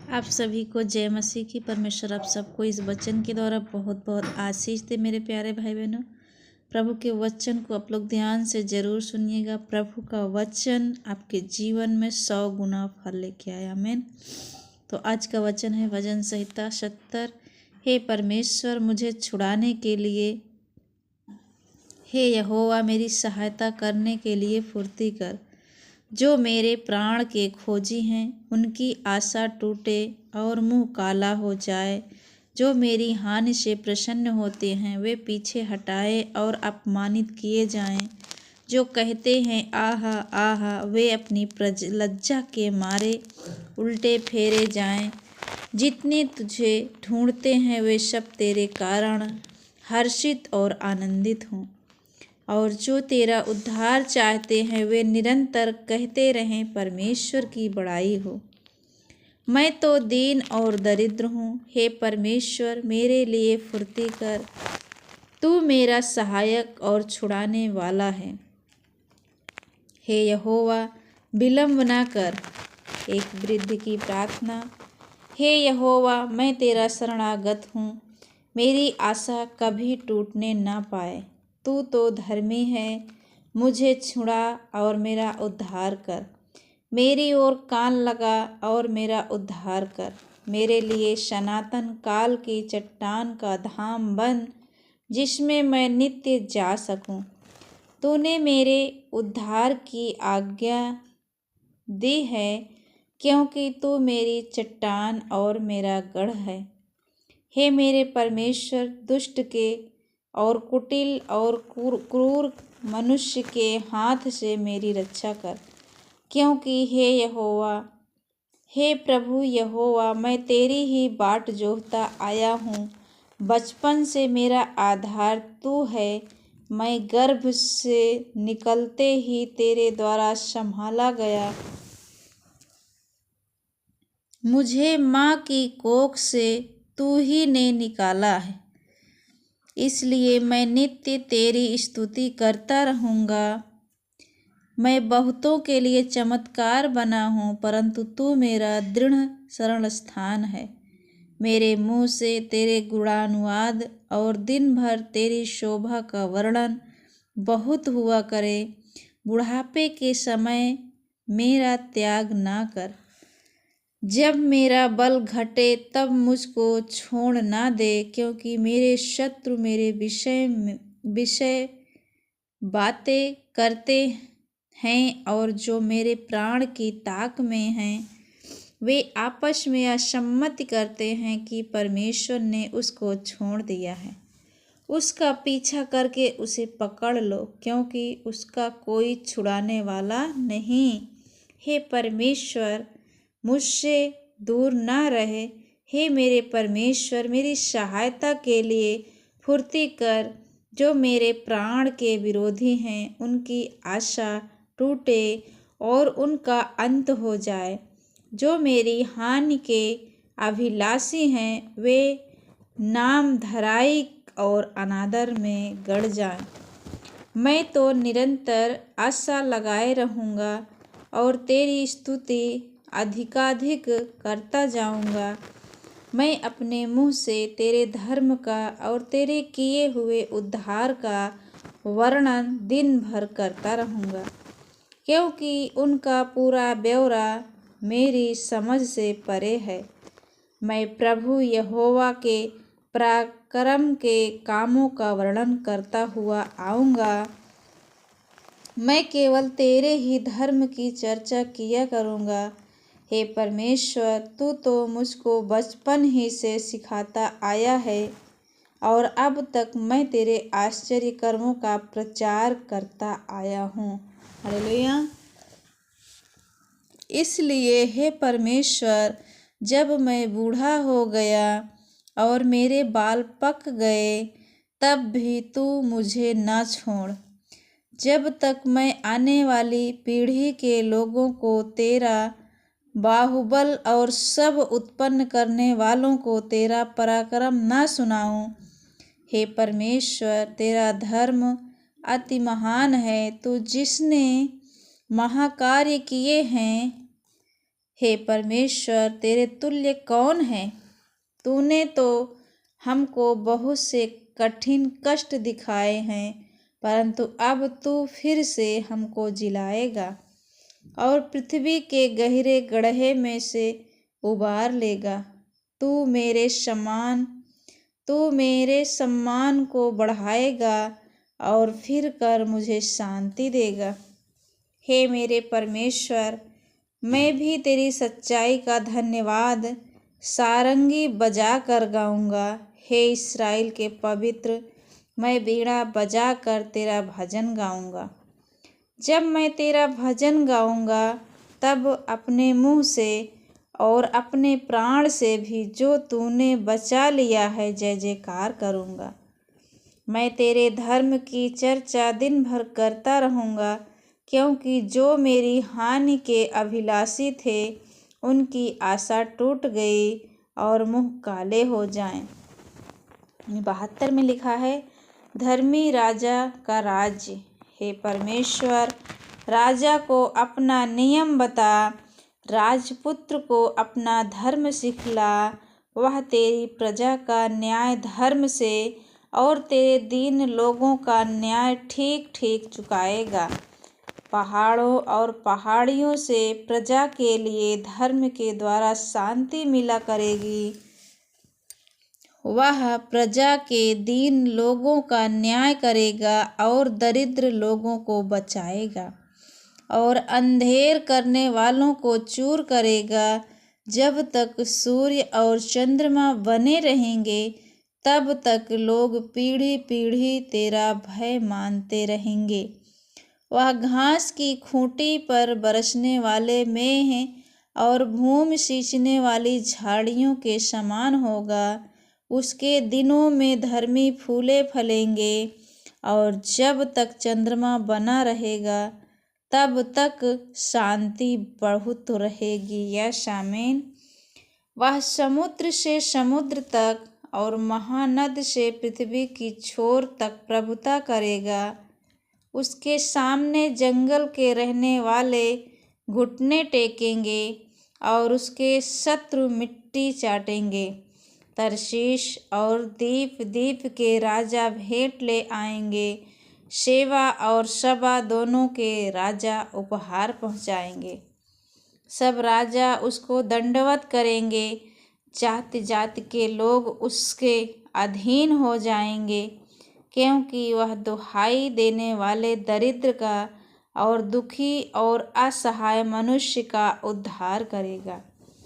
आप सभी को जय मसीह की। परमेश्वर आप सबको इस वचन के द्वारा बहुत बहुत आशीष दे। मेरे प्यारे भाई बहनों, प्रभु के वचन को आप लोग ध्यान से जरूर सुनिएगा। प्रभु का वचन आपके जीवन में 100 गुना फल लेके आया। आमीन। तो आज का वचन है भजन संहिता 70। हे परमेश्वर मुझे छुड़ाने के लिए, हे यहोवा मेरी सहायता करने के लिए फुर्ती कर। जो मेरे प्राण के खोजी हैं उनकी आशा टूटे और मुंह काला हो जाए। जो मेरी हानि से प्रसन्न होते हैं वे पीछे हटाए और अपमानित किए जाएं। जो कहते हैं आहा आहा, वे अपनी लज्जा के मारे उल्टे फेरे जाएं। जितने तुझे ढूंढते हैं वे सब तेरे कारण हर्षित और आनंदित हों। और जो तेरा उद्धार चाहते हैं वे निरंतर कहते रहें परमेश्वर की बड़ाई हो। मैं तो दीन और दरिद्र हूँ, हे परमेश्वर मेरे लिए फुर्ती कर। तू मेरा सहायक और छुड़ाने वाला है। हे यहोवा विलम्ब ना कर। एक वृद्ध की प्रार्थना। हे यहोवा मैं तेरा शरणागत हूँ, मेरी आशा कभी टूटने ना पाए। तू तो धर्मी है, मुझे छुड़ा और मेरा उद्धार कर। मेरी ओर कान लगा और मेरा उद्धार कर। मेरे लिए सनातन काल की चट्टान का धाम बन, जिसमें मैं नित्य जा सकूं। तूने मेरे उद्धार की आज्ञा दी है, क्योंकि तू मेरी चट्टान और मेरा गढ़ है। हे मेरे परमेश्वर दुष्ट के और कुटिल और क्रूर मनुष्य के हाथ से मेरी रक्षा कर। क्योंकि हे प्रभु यहोवा मैं तेरी ही बाट जोहता आया हूँ। बचपन से मेरा आधार तू है। मैं गर्भ से निकलते ही तेरे द्वारा संभाला गया। मुझे माँ की कोख से तू ही ने निकाला है, इसलिए मैं नित्य तेरी स्तुति करता रहूँगा। मैं बहुतों के लिए चमत्कार बना हूँ, परंतु तू मेरा दृढ़ शरण स्थान है। मेरे मुँह से तेरे गुणानुवाद और दिन भर तेरी शोभा का वर्णन बहुत हुआ करे। बुढ़ापे के समय मेरा त्याग ना कर। जब मेरा बल घटे तब मुझको छोड़ ना दे, क्योंकि मेरे शत्रु मेरे विषय बातें करते हैं और जो मेरे प्राण की ताक में हैं वे आपस में असम्मति करते हैं कि परमेश्वर ने उसको छोड़ दिया है। उसका पीछा करके उसे पकड़ लो, क्योंकि उसका कोई छुड़ाने वाला नहीं। हे परमेश्वर मुझसे दूर ना रहे। हे मेरे परमेश्वर मेरी सहायता के लिए फुर्ती कर। जो मेरे प्राण के विरोधी हैं उनकी आशा टूटे और उनका अंत हो जाए। जो मेरी हानि के अभिलाषी हैं वे नाम धराई और अनादर में गड़ जाएं। मैं तो निरंतर आशा लगाए रहूँगा और तेरी स्तुति अधिकाधिक करता जाऊँगा। मैं अपने मुँह से तेरे धर्म का और तेरे किए हुए उद्धार का वर्णन दिन भर करता रहूँगा, क्योंकि उनका पूरा ब्यौरा मेरी समझ से परे है। मैं प्रभु यहोवा के पराक्रम के कामों का वर्णन करता हुआ आऊँगा। मैं केवल तेरे ही धर्म की चर्चा किया करूँगा। हे परमेश्वर तू तो मुझको बचपन ही से सिखाता आया है और अब तक मैं तेरे आश्चर्य कर्मों का प्रचार करता आया हूँ। हालेलुया। इसलिए हे परमेश्वर जब मैं बूढ़ा हो गया और मेरे बाल पक गए तब भी तू मुझे ना छोड़। जब तक मैं आने वाली पीढ़ी के लोगों को तेरा बाहुबल और सब उत्पन्न करने वालों को तेरा पराक्रम ना सुनाऊं। हे परमेश्वर तेरा धर्म अति महान है, तू जिसने महाकार्य किए हैं। हे परमेश्वर, तेरे तुल्य कौन है? तूने तो हमको बहुत से कठिन कष्ट दिखाए हैं, परंतु अब तू फिर से हमको जिलाएगा और पृथ्वी के गहरे गड्ढे में से उबार लेगा। तू मेरे सम्मान को बढ़ाएगा और फिर कर मुझे शांति देगा। हे मेरे परमेश्वर, मैं भी तेरी सच्चाई का धन्यवाद सारंगी बजा कर गाऊंगा। हे इस्राएल के पवित्र, मैं बीड़ा बजा कर तेरा भजन गाऊंगा। जब मैं तेरा भजन गाऊंगा तब अपने मुंह से और अपने प्राण से भी जो तूने बचा लिया है जय जयकार करूंगा। मैं तेरे धर्म की चर्चा दिन भर करता रहूंगा, क्योंकि जो मेरी हानि के अभिलाषी थे उनकी आशा टूट गई और मुंह काले हो जाएं। 72 में लिखा है, धर्मी राजा का राज्य। हे परमेश्वर, राजा को अपना नियम बता, राजपुत्र को अपना धर्म सिखला। वह तेरी प्रजा का न्याय धर्म से और तेरे दीन लोगों का न्याय ठीक ठीक चुकाएगा। पहाड़ों और पहाड़ियों से प्रजा के लिए धर्म के द्वारा शांति मिला करेगी। वह प्रजा के दीन लोगों का न्याय करेगा और दरिद्र लोगों को बचाएगा और अंधेर करने वालों को चूर करेगा। जब तक सूर्य और चंद्रमा बने रहेंगे तब तक लोग पीढ़ी पीढ़ी तेरा भय मानते रहेंगे। वह घास की खूंटी पर बरसने वाले मेंह और भूमि सींचने वाली झाड़ियों के समान होगा। उसके दिनों में धर्मी फूले फलेंगे और जब तक चंद्रमा बना रहेगा तब तक शांति बहुत रहेगी। यस आमीन। वह समुद्र से समुद्र तक और महानद से पृथ्वी की छोर तक प्रभुता करेगा। उसके सामने जंगल के रहने वाले घुटने टेकेंगे और उसके शत्रु मिट्टी चाटेंगे। तरशीश और द्वीप के राजा भेंट ले आएंगे। शेबा और सबा दोनों के राजा उपहार पहुँचाएंगे। सब राजा उसको दंडवत करेंगे। जाति जाति के लोग उसके अधीन हो जाएंगे, क्योंकि वह दुहाई देने वाले दरिद्र का और दुखी और असहाय मनुष्य का उद्धार करेगा।